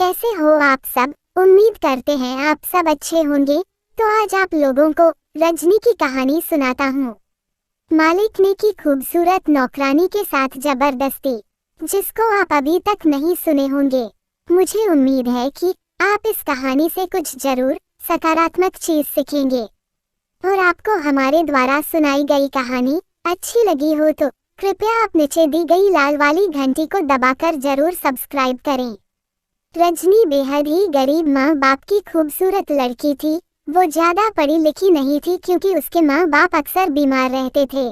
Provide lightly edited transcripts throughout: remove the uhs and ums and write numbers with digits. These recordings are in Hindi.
कैसे हो आप सब? उम्मीद करते हैं आप सब अच्छे होंगे। तो आज आप लोगों को रजनी की कहानी सुनाता हूँ। मालिक ने की खूबसूरत नौकरानी के साथ जबरदस्ती, जिसको आप अभी तक नहीं सुने होंगे। मुझे उम्मीद है कि आप इस कहानी से कुछ जरूर सकारात्मक चीज सीखेंगे। और आपको हमारे द्वारा सुनाई गई कहानी अच्छी लगी हो तो कृपया आप नीचे दी गई लाल वाली घंटी को दबाकर जरूर सब्सक्राइब करें। रजनी बेहद ही गरीब माँ बाप की खूबसूरत लड़की थी। वो ज्यादा पढ़ी लिखी नहीं थी क्योंकि उसके माँ बाप अक्सर बीमार रहते थे,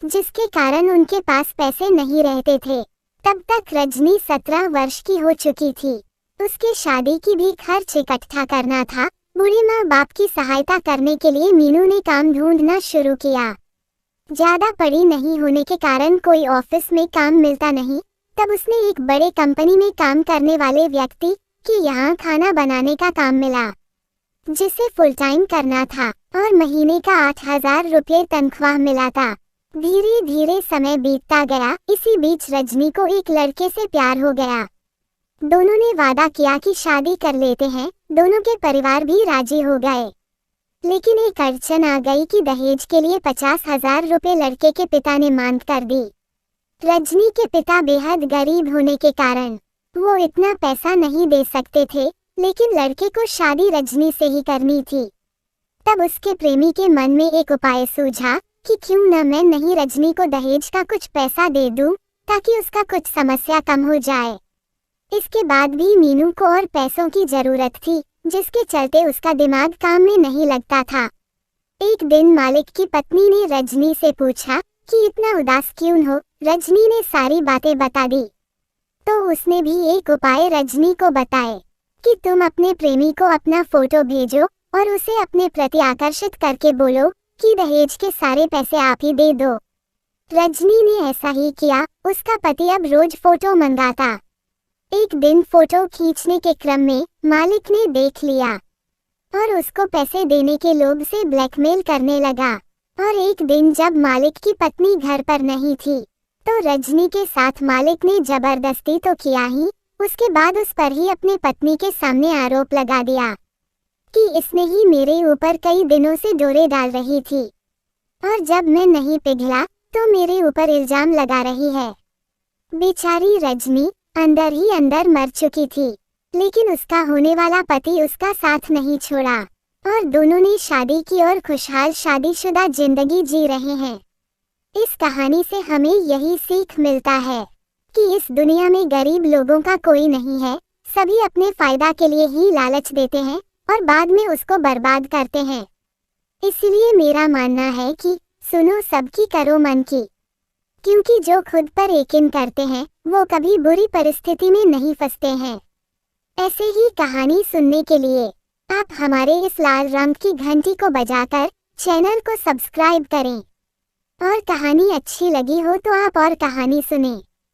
जिसके कारण उनके पास पैसे नहीं रहते थे। तब तक रजनी 17 वर्ष की हो चुकी थी। उसके शादी की भी खर्च इकट्ठा करना था। बुढ़े माँ बाप की सहायता करने के लिए मीनू ने काम ढूंढना शुरू किया। ज्यादा पढ़ी नहीं होने के कारण कोई ऑफिस में काम मिलता नहीं। तब उसने एक बड़े कंपनी में काम करने वाले व्यक्ति के यहाँ खाना बनाने का काम मिला, जिसे फुल टाइम करना था और महीने का 8,000 रुपये तनख्वाह मिला था। धीरे धीरे समय बीतता गया। इसी बीच रजनी को एक लड़के से प्यार हो गया। दोनों ने वादा किया कि शादी कर लेते हैं। दोनों के परिवार भी राजी हो गए, लेकिन एक अड़चन आ गई कि दहेज के लिए 50,000 रुपये लड़के के पिता ने मांग कर दी। रजनी के पिता बेहद गरीब होने के कारण वो इतना पैसा नहीं दे सकते थे, लेकिन लड़के को शादी रजनी से ही करनी थी। तब उसके प्रेमी के मन में एक उपाय सूझा कि क्यों न मैं नहीं रजनी को दहेज का कुछ पैसा दे दूं, ताकि उसका कुछ समस्या कम हो जाए। इसके बाद भी मीनू को और पैसों की जरूरत थी, जिसके चलते उसका दिमाग काम में नहीं लगता था। एक दिन मालिक की पत्नी ने रजनी से पूछा कि इतना उदास क्यों हो। रजनी ने सारी बातें बता दी। तो उसने भी एक उपाय रजनी को बताए कि तुम अपने प्रेमी को अपना फोटो भेजो और उसे अपने प्रति आकर्षित करके बोलो कि दहेज के सारे पैसे आप ही दे दो। रजनी ने ऐसा ही किया। उसका पति अब रोज फोटो मंगाता। एक दिन फोटो खींचने के क्रम में मालिक ने देख लिया और उसको पैसे देने के लोभ से ब्लैकमेल करने लगा। और एक दिन जब मालिक की पत्नी घर पर नहीं थी, तो रजनी के साथ मालिक ने जबरदस्ती तो किया ही, उसके बाद उस पर ही अपने पत्नी के सामने आरोप लगा दिया कि इसने ही मेरे ऊपर कई दिनों से डोरे डाल रही थी और जब मैं नहीं पिघला तो मेरे ऊपर इल्जाम लगा रही है। बेचारी रजनी अंदर ही अंदर मर चुकी थी, लेकिन उसका होने वाला पति उसका साथ नहीं छोड़ा और दोनों ने शादी की और खुशहाल शादीशुदा जिंदगी जी रहे हैं। इस कहानी से हमें यही सीख मिलता है कि इस दुनिया में गरीब लोगों का कोई नहीं है। सभी अपने फायदा के लिए ही लालच देते हैं और बाद में उसको बर्बाद करते हैं। इसलिए मेरा मानना है कि सुनो सबकी करो मन की, क्योंकि जो खुद पर यकीन करते हैं वो कभी बुरी परिस्थिति में नहीं फंसते हैं। ऐसे ही कहानी सुनने के लिए आप हमारे इस लाल रंग की घंटी को बजाकर चैनल को सब्सक्राइब करें। और कहानी अच्छी लगी हो तो आप और कहानी सुनें।